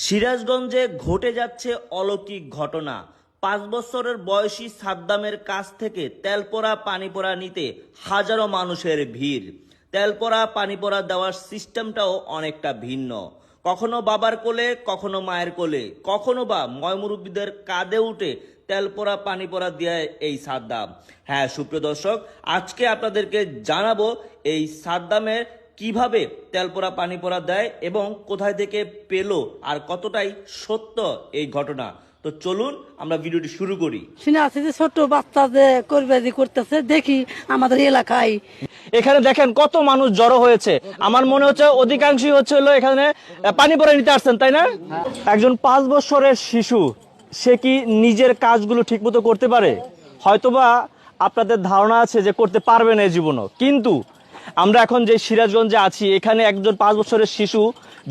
সিরাজগঞ্জে ঘটে যাচ্ছে অলৌকিক ঘটনা। 5 বছরের বয়সী সাদ্দামের কাছ থেকে তেলপোড়া পানিপোড়া নিতে হাজারো মানুষের ভিড়। তেলপোড়া পানিপোড়া দেওয়ার সিস্টেমটাও অনেকটা ভিন্ন, কখনো বাবার কোলে, কখনো মায়ের কোলে, কখনো বা ময়মুরব্বীদের কাঁধে উঠে তেলপোড়া পানিপোড়া দেয় এই সাদ্দাম। হ্যাঁ সুপ্রিয় দর্শক, আজকে আপনাদেরকে জানাবো এই সাদ্দামের কিভাবে তেলপোড়া পানিপোড়া দেয় এবং কোথায় থেকে পেলো আর কতটাই সত্য এই ঘটনা। তো চলুন আমরা ভিডিওটি শুরু করি। শুনে আছে যে ছোট বাচ্চা যে করবে করতেছে, দেখি আমাদের এলাকায় এখানে দেখেন কত মানুষ জড়ো হয়েছে। আমার মনে হচ্ছে অধিকাংশই হচ্ছে হলো এখানে পানি পড়ে নিতে আসছেন, তাই না? একজন 5 বছরের শিশু, সে কি নিজের কাজগুলো ঠিকমতো করতে পারে? হয়তোবা আপনাদের ধারণা আছে যে করতে পারবে না এই জীবনও, কিন্তু আমরা এখন যে সিরাজগঞ্জে আছি, এখানে একজন 5 বছরের শিশু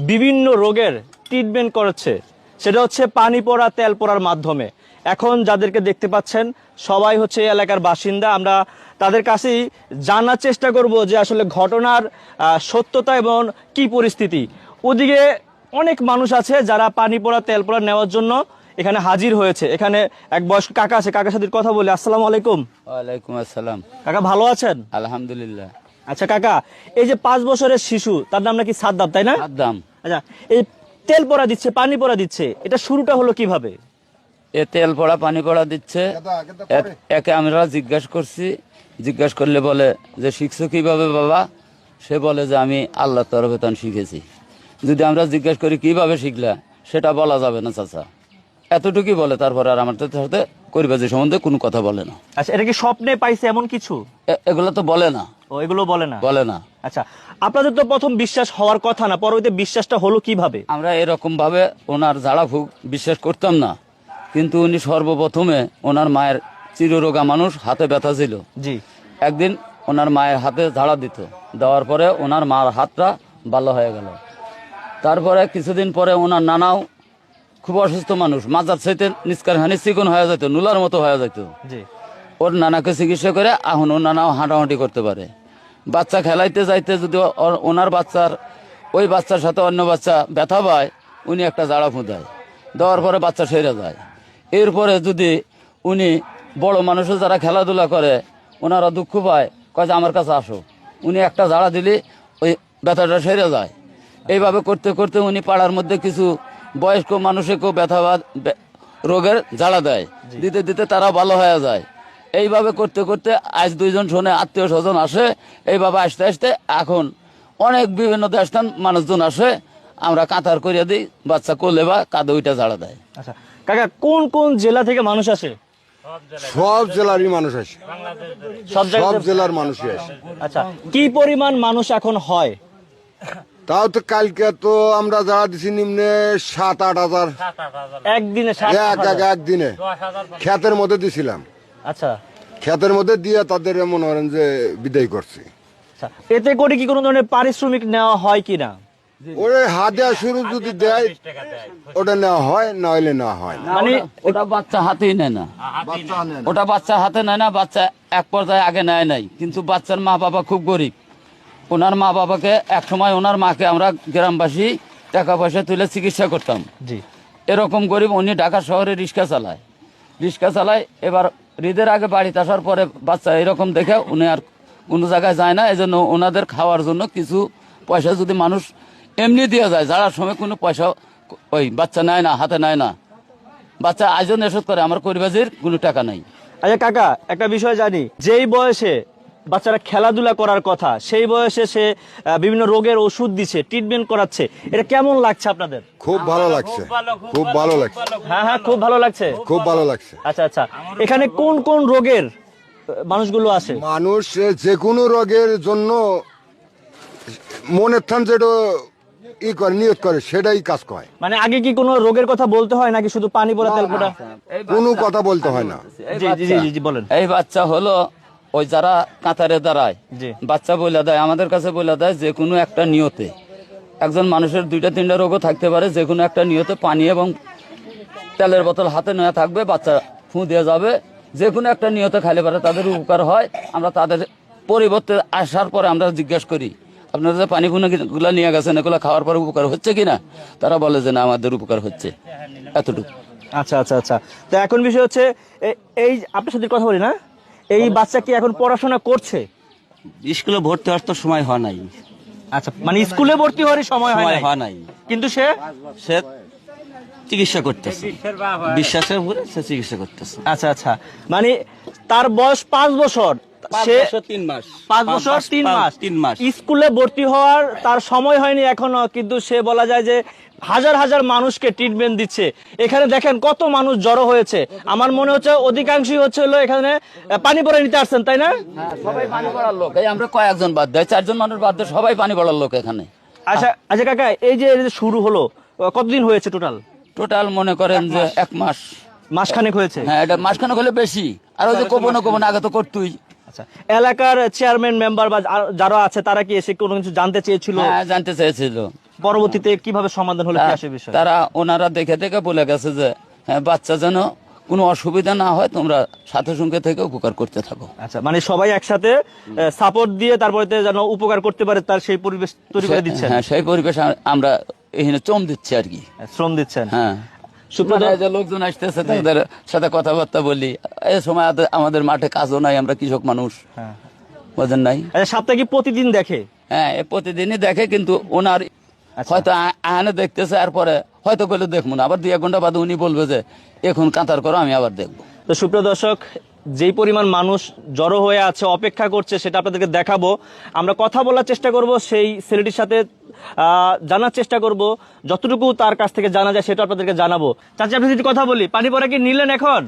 বিভিন্ন রোগের ট্রিটমেন্ট করেছে, সেটা হচ্ছে পানি পড়া তেল পড়ার মাধ্যমে। এখন যাদেরকে দেখতে পাচ্ছেন সবাই হচ্ছে এই এলাকার বাসিন্দা। আমরা তাদের কাছেই জানার চেষ্টা করব যে আসলে ঘটনার সত্যতা এবং কি পরিস্থিতি। ওদিকে অনেক মানুষ আছে যারা পানি পড়া তেল পড়া নেওয়ার জন্য এখানে হাজির হয়েছে। এখানে এক বয়স্ক কাকা আছে, কাকার সাথে কথা বলি। আসসালামু আলাইকুম। ওয়ালাইকুম আসসালাম। কাকা ভালো আছেন? আলহামদুলিল্লাহ। আচ্ছা কাকা, এই যে 5 বছরের শিশু, তার নাম নাকি সাদ্দাম, তাই না? সাদ্দাম। আচ্ছা, এই তেল পড়া দিচ্ছে, পানি পড়া দিচ্ছে, এটা শুরুটা হলো কিভাবে? এ তেল পড়া পানি পড়া দিচ্ছে। একে আমরা জিজ্ঞাসা করলে বলে যে শিখছো কিভাবে বাবা? সে বলে যে আমি আল্লাহর তরফে তান শিখেছি। যদি আমরা জিজ্ঞাসা করি কিভাবে শিখলা, সেটা বলা যাবে না চাচা, এতটুকুই বলে। তারপরে আর আমাদের সাথে করিবাজি সম্বন্ধে কোনো কথা বলে না। আচ্ছা, এটা কি স্বপ্নে পাইছে এমন কিছু? এগুলো তো বলে না। ও, এগুলো বলে না? বলে না। আচ্ছা, আপনাদের তো প্রথম বিশ্বাস হওয়ার কথা না, পরবর্তীতে বিশ্বাসটা হলো কিভাবে? আমরা এরকম ভাবে ওনার ঝাড়া ফুঁক বিশ্বাস করতাম না, কিন্তু উনি সর্বপ্রথমে ওনার মায়ের চিররোগা মানুষ, হাতে ব্যথা ছিল। জি। একদিন ওনার মায়ের হাতে ঝাড়া দিত, দেওয়ার পরে ওনার মার হাতটা ভালো হয়ে গেল। তারপরে কিছুদিন পরে ওনার নানাও খুব অসুস্থ মানুষ, মাজার চাইতে নিষ্কার হানি চিকন হয়ে যেত, নুলার মতো হয়ে যেত। জি। ওর নানাকে চিকিৎসা করে এখন ওর নানাও হাঁটাহাঁটি করতে পারে। বাচ্চা খেলাইতে যাইতে যদি ওনার ওই বাচ্চার সাথে অন্য বাচ্চা ব্যথা পায়, উনি একটা জাড়া ফুঁদায়, দেওয়ার পরে বাচ্চা সেরে যায়। এরপরে যদি উনি বড় মানুষের যারা খেলাধুলা করে, ওনারা দুঃখ পায়, কয় যে আমার কাছে আসো, উনি একটা জাড়া দিলে ওই ব্যথাটা সেরে যায়। এইভাবে করতে করতে উনি পাড়ার মধ্যে কিছু বয়স্ক মানুষকেও ব্যথা রোগের জাড়া দেয়, দিতে দিতে তারা ভালো হয়ে যায়। এইভাবে করতে করতে আজ 2 জন শোনে আত্মীয় স্বজন আসে। এইভাবে আসতে আসতে এখন অনেক বিভিন্ন দেশটান মানুষজন আসে, আমরা কাতার করিয়া দিই, বাচ্চা কোলে বা কাঁধে ওইটা জাড়া দেয়। আচ্ছা কাকা, কোন কোন জেলা থেকে মানুষ আসে? সব জেলারই মানুষ আসে, সব সব জেলার মানুষই আসে। আচ্ছা, কি পরিমাণ মানুষ এখন হয়? তাও তো কালকে তো আমরা যারা দিছি নিম্নে 7-8 হাজার একদিনে? একদিনে ক্ষেতের মধ্যে দিছিলাম। আচ্ছা ক্ষেতের মধ্যে দিয়ে তাদের মনে করেন যে বিদায় করছি। আচ্ছা, এতে করে কি কোনো ধরনের পারিশ্রমিক নেওয়া হয় কিনা? ওরে হাতে শুরু যদি দেয় ওটা নেওয়া হয়, না হইলে নেওয়া হয় না। মানে ওটা বাচ্চা হাতেই নেয় না, ওটা বাচ্চা হাতে নেয় না। বাচ্চা এক পর্যায়ে আগে নেয় নাই, কিন্তু বাচ্চার মা বাবা খুব গরিব। ওনার মা বাবাকে এক সময় ওনার মাকে আমরা গ্রামবাসী টাকা পয়সা তুলে চিকিৎসা করতাম। জি। এরকম গরিব উনি ঢাকা শহরে রিক্সা চালায়। এবার ঈদের আগে বাড়িতে আসার পরে বাচ্চা এরকম দেখে উনি আর কোনো জায়গায় যায় না। এই জন্য ওনাদের খাওয়ার জন্য কিছু পয়সা যদি মানুষ এমনি দিয়ে যায়, যারা সময় কোনো পয়সা ওই বাচ্চা নেয় না, হাতে নেয় না, বাচ্চা আয়োজন এসব করে, আমার পরিবারের কোনো টাকা নাই। আচ্ছা কাকা, একটা বিষয় জানি, যেই বয়সে বাচ্চারা খেলাধুলা করার কথা, সেই বয়সে সে বিভিন্ন রোগের ওষুধ দিচ্ছে, ট্রিটমেন্ট করাচ্ছে, এটা কেমন লাগছে আপনাদের? খুব ভালো লাগছে, খুব ভালো লাগছে। হ্যাঁ হ্যাঁ, খুব ভালো লাগছে, খুব ভালো লাগছে। আচ্ছা আচ্ছা, এখানে কোন কোন রোগের মানুষগুলো আসে? মানুষ যে কোনো রোগের জন্য মনের থান যেটা করে নিয়ত করে সেটাই কাজ করে। মানে আগে কি কোনো রোগের কথা বলতে হয় নাকি শুধু পানি পড়া তেল পড়া? কোনো কথা বলতে হয় না। জি জি জি জি, বলেন। এই বাচ্চা হলো ওই যারা কাতারে দাঁড়ায়, বাচ্চা বলে দেয়, আমাদের কাছে বলে দেয় যে কোনো একটা নিয়তে, একজন মানুষের 2-3টা রোগও থাকতে পারে, যে কোনো একটা নিয়তে পানি এবং তেলের বোতল হাতে নেওয়া থাকবে, বাচ্চা ফুঁ দিয়ে যাবে, যে কোনো একটা নিয়তে খাইলে পারে তাদের উপকার হয়। আমরা তাদের পরিবর্তে আসার পরে আমরা জিজ্ঞাসা করি আপনারা যে পানি গুলা নিয়ে গেছেন এগুলো খাওয়ার পর উপকার হচ্ছে কিনা, তারা বলে যে না আমাদের উপকার হচ্ছে, এতটুকু। আচ্ছা আচ্ছা আচ্ছা। তো এখন বিষয় হচ্ছে এই আপনার সাথে কথা বলি না, এই বাচ্চা কি এখন পড়াশোনা করছে? স্কুলে ভর্তি হওয়ার তো সময় হয় নাই, আচ্ছা, মানে স্কুলে ভর্তি হওয়ারই সময় হয় নাই। হয় নাই, কিন্তু সে সে চিকিৎসা করতেছে, বিশ্বাসের উপরে সে চিকিৎসা করতেছে। আচ্ছা আচ্ছা, মানে তার বয়স 5 বছর, সে 3 মাস, 5 বছর 3 মাস 3 মাস স্কুলে ভর্তি হওয়ার তার সময় হয়নি এখনো, কিন্তু সে বলা যায় যে হাজার হাজার মানুষকে ট্রিটমেন্ট দিচ্ছে। এখানে দেখেন কত মানুষ জড়ো হয়েছে, আমার মনে হচ্ছে অধিকাংশই হচ্ছে হলো এখানে পানি পড়ে নিতে আসছেন, তাই না? সবাই পানি পড়ার লোক, এই আমরা কয়েকজন বাদ দেয়, 4 জন মানুষ বাদ দেয়, সবাই পানি পড়ার লোক এখানে। আচ্ছা আচ্ছা কাকা, এই যে শুরু হলো কতদিন হয়েছে টোটাল মনে করেন যে 1 মাস, মাসখানেক হয়েছে? হ্যাঁ এটা মাসখানেক হলে বেশি, আর ওই যে কোপনে আগে তো করতুই। আচ্ছা, এলাকার চেয়ারম্যান মেম্বার বা যারা আছে তারা কি এসে কোনো কিছু জানতে চেয়েছিল? হ্যাঁ জানতে চেয়েছিল, পরবর্তীতে কিভাবে সমাধান হলো, কি আসে বিষয়? তারা ওনারা দেখে দেখে বলে গেছে যে হ্যাঁ বাচ্চা যেন কোনো অসুবিধা না হয়, তোমরা সাথে সঙ্গে থেকে উপকার করতে থাকো। আচ্ছা, মানে সবাই একসাথে সাপোর্ট দিয়ে তারপরে যেন উপকার করতে পারে তার সেই পরিবেশ তৈরি করে দিচ্ছেন। হ্যাঁ সেই পরিবেশ আমরা এখানে চম দিচ্ছি আর কি, শ্রম দিচ্ছেন। হ্যাঁ সুপ্রদ, মানে যে লোকজন আসতেছে তাদের সাথে কথাবার্তা বলি, এই সময় আমাদের মাঠে কাজও নাই, আমরা কৃষক মানুষ, হ্যাঁ বুঝেন নাই। আচ্ছা, সাপ্তাহিক কি প্রতিদিন দেখে? হ্যাঁ প্রতিদিনই দেখে, কিন্তু ওনার হয়তো আহানে দেখতেছে, আর পরে হয়তো বলে দেখবো না, আবার 2-1 ঘন্টা বাদে উনি বলবে যে এখন কাতার করো, আমি আবার দেখবো। তো সুপ্রিয় দর্শক, যেই পরিমাণ মানুষ জড়ো হয়ে আছে অপেক্ষা করছে সেটা আপনাদেরকে দেখাবো। আমরা কথা বলার চেষ্টা করব সেই ছেলেটির সাথে, জানার চেষ্টা করব, যতটুকু তার কাছ থেকে জানা যায় সেটা আপনাদেরকে জানাবো। চাচা, আপনি যদি কথা বলি, পানি পড়া কি নিলেন এখন?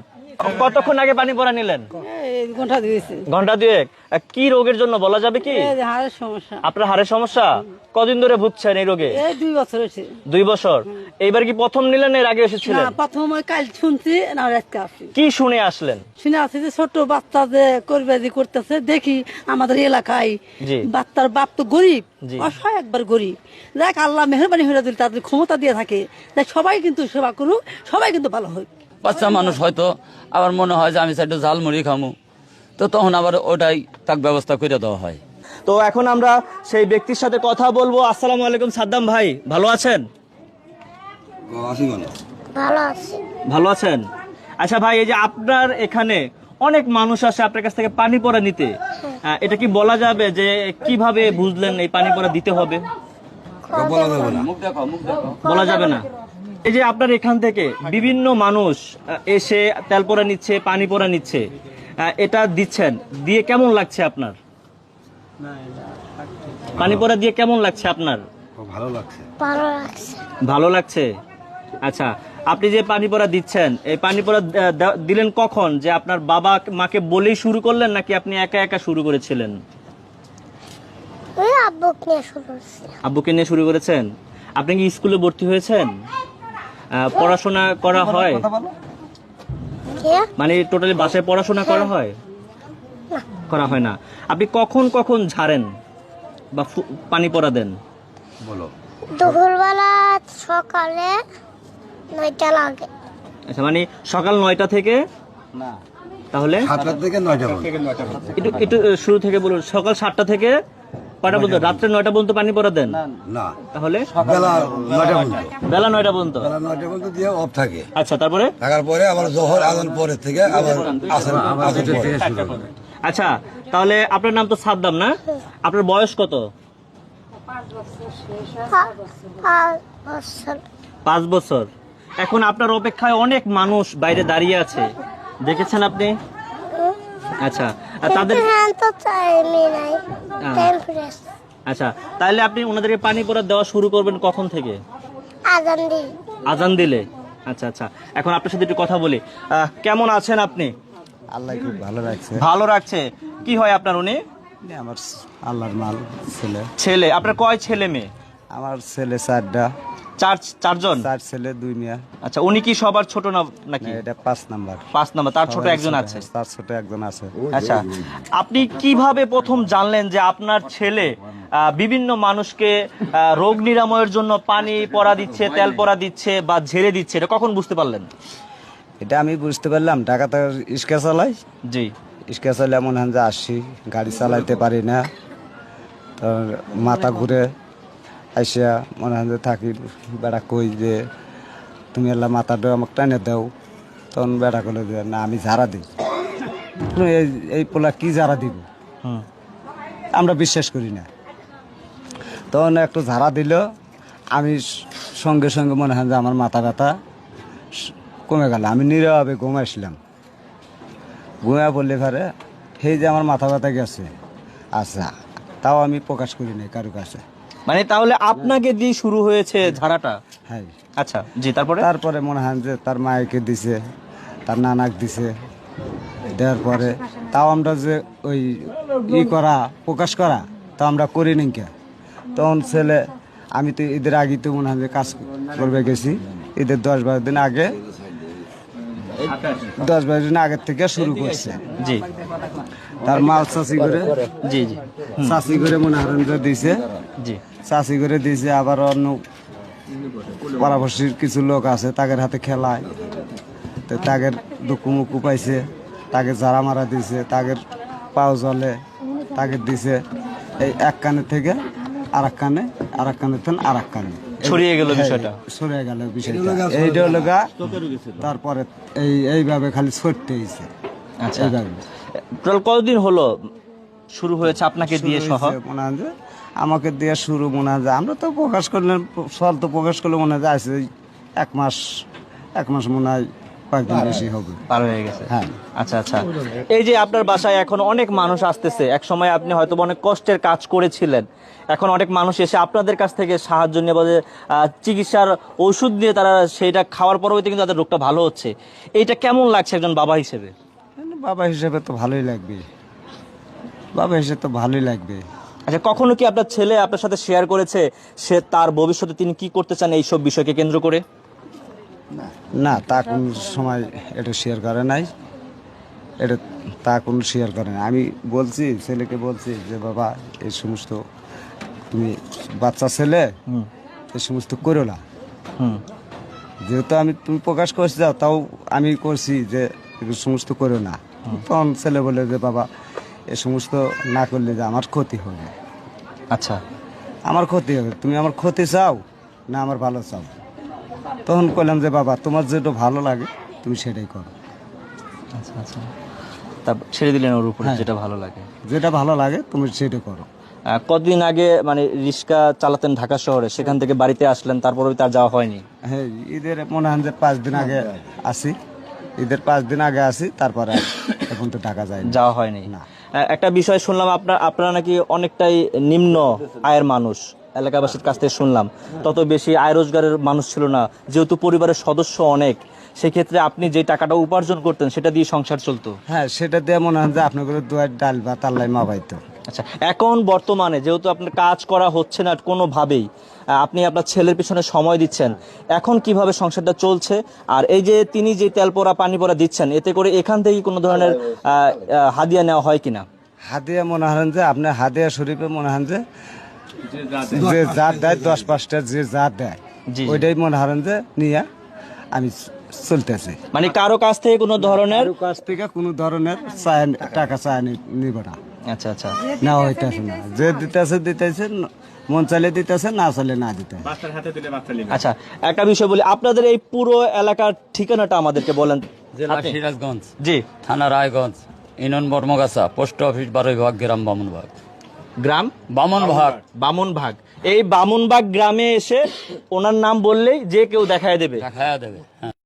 কতক্ষণ আগে পানি পড়া নিলেন? ঘন্টা দিয়েছে। ঘন্টা 2। কি রোগের জন্য বলা যাবে কি? হাড়ের সমস্যা। আপনার হাড়ের সমস্যা? কদিন ধরে ভুগছেন এই রোগে? 2 বছর হয়েছে। 2 বছর। এইবার কি প্রথম নিলেন, এর আগে এসেছিলেন? না, প্রথম ওই কাল শুনছি, না রাতকে আসি। কি শুনে আসলেন? শুনে আসি যে ছোট বাচ্চা যে করবেদি করতেছে, দেখি আমাদের এলাকায় জি। বাচ্চার বাপ তো গরিব, জি। অসহায় একবার গরিব, দেখ আল্লাহ মেহরবানি হয়ে দিল, তাদের ক্ষমতা দিয়ে থাকে, দেখ সবাই কিন্তু সেবা করুক, সবাই কিন্তু ভালো হোক। বাচ্চা মানুষ হয়তো আবার মনে হয় যে আমি সাইডে ঝালমুড়ি খামু, তো তখন আবার ওটাই তাক ব্যবস্থা করে দেওয়া হয়। তো এখন আমরা সেই ব্যক্তির সাথে কথা বলবো। আসসালামু আলাইকুম সাদ্দাম ভাই, ভালো আছেন? ভালো আছেন। আচ্ছা ভাই, এই যে আপনার এখানে অনেক মানুষ আসে আপনার কাছ থেকে পানি পড়া নিতে, এটা কি বলা যাবে যে কিভাবে বুঝলেন এই পানি পড়া দিতে হবে? বলা যাবে না। এই যে আপনার এখান থেকে বিভিন্ন মানুষ এসে তেল পোড়া নিচ্ছে, পানি পোড়া নিচ্ছে, এটা দিচ্ছেন, দিয়ে কেমন লাগছে আপনার? পানি পোড়া দিয়ে কেমন লাগছে আপনার? ভালো লাগছে। আচ্ছা, আপনি যে পানি পোড়া দিচ্ছেন, এই পানি পোড়া দিলেন কখন? যে আপনার বাবা মাকে বলেই শুরু করলেন, নাকি আপনি একা একা শুরু করেছিলেন? আব্বুকে নিয়ে শুরু করেছেন। আপনি কি স্কুলে ভর্তি হয়েছেন? পড়াশোনা করা হয়? মানে টোটালি বাসায় পড়াশোনা করা হয়? করা হয় না। আপনি কখন কখন ঝাড়েন বা পানি পড়া দেন? দুপুরবেলা, সকালে 9টা লাগে। আচ্ছা, মানে সকাল 9টা থেকে? না, তাহলে 7টা থেকে 9টা একটু একটু শুরু থেকে বলুন। সকাল 7টা থেকে কয়টা পর্যন্ত? রাত্রে 9টা পর্যন্ত পানি পড়া দেন? না, তাহলে বেলা 9টা পর্যন্ত। বেলা 9টা পর্যন্ত? বেলা 9টা পর্যন্ত দিয়ে অফ থাকে। আচ্ছা, তারপরে? থাকার পরে আবার জোহর আজান পরে থেকে আবার আসর থেকে শুরু হবে। আচ্ছা, তাহলে আপনার নাম তো সাদ্দাম না? আপনার বয়স কত? 5 বছর। এখন আপনার অপেক্ষায় অনেক মানুষ বাইরে দাঁড়িয়ে আছে, দেখেছেন আপনি? আচ্ছা, তাদের আচ্ছা, তাহলে আপনি ওনাদেরকে পানি পড়া দেওয়া শুরু করবেন কখন থেকে? আজান দিলে। আচ্ছা আচ্ছা, এখন আপনার সাথে একটু কথা বলি। কেমন আছেন আপনি? আল্লাহ খুব ভালো রাখছে। ভালো রাখছে। কি হয় আপনার উনি? আমার আল্লাহর মাল ছেলে। ছেলে? আপনার কয় ছেলে মেয়ে? আমার ছেলে 4টা। চারজন? 4 ছেলে 2 মেয়ে। আচ্ছা, উনি কি সবার ছোট না নাকি? এটা 5 নাম্বার। 5 নাম্বার। তার ছোট একজন আছে? তার ছোট একজন আছে। আচ্ছা, আপনি কিভাবে প্রথম জানলেন যে আপনার ছেলে বিভিন্ন মানুষকে রোগ নিরাময়ের জন্য পানি পড়া দিচ্ছে, তেল পড়া দিচ্ছে বা ঝেড়ে দিচ্ছে, এটা কখন বুঝতে পারলেন? এটা আমি বুঝতে পারলাম ঢাকাতে রিক্সা চালাই। জি। রিক্সা চালাই, মনে হয় যে আসছি, গাড়ি চালাইতে পারি না। তোর মাথা ঘুরে আইসা মনে হয় যে থাকি বেড়া কই যে তুমি এলা মাথাটা আমাকে টানে দাও, তখন বেড়া করলে যে না আমি ঝাড়া দিই। এই পোলা কি ঝাড়া দিব, আমরা বিশ্বাস করি না। তখন একটু ঝাড়া দিল, আমি সঙ্গে সঙ্গে মনে হয় যে আমার মাথা ব্যথা কমে গেল। আমি নীরবে ঘুমাইছিলাম, ঘুমা বললে ঘরে সেই যে আমার মাথা ব্যথা গেছে। আচ্ছা, তাও আমি প্রকাশ করি নাই কারো কাছে। মানে তাহলে আপনাকে দিয়ে শুরু হয়েছে ঝাড়াটা? হ্যাঁ। আচ্ছা জি, তারপরে? তারপরে মনে হয় যে তার মায়েকে দিছে, তার নানাক দিছে, দেওয়ার পরে তাও আমরা যে ওই করা প্রকাশ করা তা আমরা করি নি কে। তখন ছেলে, আমি তো ঈদের আগে তো মনে হয় যে কাজ করবে গেছি, ঈদের 10-12 দিন আগে, 10-12 দিন আগের থেকে শুরু করছে। জি তার মাল চাষি করে, জি জি চাষি করে মনে হয় যে দিছে, জি। চাষি করে দিছে। আবার অন্য পাড়াপড়শির কিছু লোক আছে, তাদের হাতে খেলায়, তো তাদের দুঃখ মুখু পাইছে, তাকে জারা মারা দিছে, তাদের পাও জলে তাকে দিছে। এই এক কানে থেকে আর এক কানে, আর এক কানে থেকে আর এক কানে ছড়িয়ে গেল বিষয়টা। সরে গেল বিষয়টা। এইটা হলো গা। তারপরে এইভাবে খালি ছড়তে হয়েছে। আচ্ছা, এইভাবে টোটাল কতদিন হলো শুরু হয়েছে আপনাকে দিয়ে সহ? মনে হয় যে আমাকে দিয়ে শুরু, মনে হয় যে আমরা তো প্রকাশ করলে, সল তো প্রকাশ করলে মনে হয় যে আছে 1 মাস, 1 মাস মনে হয় কয়েকদিন বেশি হবে, পার হয়ে গেছে। হ্যাঁ। আচ্ছা আচ্ছা, এই যে আপনার বাসায় এখন অনেক মানুষ আসতেছে, এক সময় আপনি হয়তো অনেক কষ্টের কাজ করেছিলেন, এখন অনেক মানুষ এসে আপনাদের কাছ থেকে সাহায্য নিয়ে বলে চিকিৎসার ওষুধ দিয়ে তারা সেইটা খাওয়ার পরবর্তী কিন্তু তাদের রোগটা ভালো হচ্ছে। এইটা কেমন লাগছে একজন বাবা হিসেবে? বাবা হিসেবে তো ভালোই লাগবে, বাবা হিসেবে তো ভালোই লাগবে। আচ্ছা, কখনো কি আপনার ছেলে আপনার সাথে শেয়ার করেছে সে তার ভবিষ্যতে তিনি কি করতে চান এইসব বিষয়কে কেন্দ্র করে? না, তা কোন সময় এটা শেয়ার করে নাই, এটা তা কোনো শেয়ার করে নাই। আমি বলছি, ছেলেকে বলছি যে বাবা এই সমস্ত তুমি বাচ্চা ছেলে এই সমস্ত করো না, যেহেতু তুমি প্রকাশ করছি যাও, তাও আমি করছি যে এই সমস্ত করো না। তখন ছেলে বলে যে বাবা এ সমস্ত না করলে যে আমার ক্ষতি হবে। আচ্ছা, আমার ক্ষতি হবে, তুমি আমার ক্ষতি চাও না আমার ভালো চাও? তখন বললাম যে বাবা তোমার যেটা ভালো লাগে তুমি সেটাই করো। আচ্ছা আচ্ছা, তা ছেড়ে দিলেন ওর উপরে হ্যাঁ। যেটা ভালো লাগে। যেটা ভালো লাগে তুমি সেটা করো। কতদিন আগে মানে রিক্সা চালাতেন ঢাকা শহরে, সেখান থেকে বাড়িতে আসলেন, তারপরে তার যাওয়া হয়নি? হ্যাঁ, ঈদের মনে হয় যে 5 দিন আগে আসি, ঈদের 5 দিন আগে আসি, তারপরে এখন তো টাকা যায় যাওয়া হয়নি। না। একটা বিষয় শুনলাম, আপনারা নাকি অনেকটাই নিম্ন আয়ের মানুষ, এলাকাবাসীর কাছ থেকে শুনলাম। তত বেশি আয় রোজগারের মানুষ ছিল না, যেহেতু পরিবারের সদস্য অনেক, সেক্ষেত্রে আপনি যে টাকাটা উপার্জন করতেন সেটা দিয়ে সংসার চলতো। হ্যাঁ, সেটা দিয়ে মনে হয় যে আপনাদের দুয়ার ডাল বা তাল্লাই মাবাইতো। আচ্ছা, এখন বর্তমানে যেহেতু আপনার কাজ করা হচ্ছে না কোনোভাবেই, আপনি আপনার ছেলের পিছনে সময় দিচ্ছেন, এখন কিভাবে সংসারটা চলছে? আর এই যে তিনি যে তেল পোড়া পানি পোড়া দিচ্ছেন, এতে করে এখান থেকে কোনো ধরনের হাদিয়া নেওয়া হয় কিনা? হাদিয়া মনে হয় যে আপনার হাদিয়া শরীফে মনে হয় যে যা দেয় 10-5টা যে যা দেয় জি। ওইটাই মনে হয় যে নিয়ে আমি চলতেছি। মানে কারো কাছ থেকে কোনো ধরনের কাছ থেকে কোনো ধরনের টাকা চায় নিব না। আচ্ছা আচ্ছা, না হইতেছে না, যে দিতেছে মন চাইলে দিতেছে, না চাইলে না দিতে। আচ্ছা, একটা বিষয় বলি, আপনাদের এই পুরো এলাকার ঠিকানাটা আমাদেরকে বলেন। জেলা সিরাজগঞ্জ, জি। থানা রায়গঞ্জ, ইউনিয়ন বর্মগাছা, পোস্ট অফিস বারৈভাগ, গ্রাম বামুনভাগ। গ্রাম বামনভাগ। বামুনভাগ। এই বামুনভাগ গ্রামে এসে ওনার নাম বললেই যে কেউ দেখায় দেবে। দেখায়া দেবে, হ্যাঁ।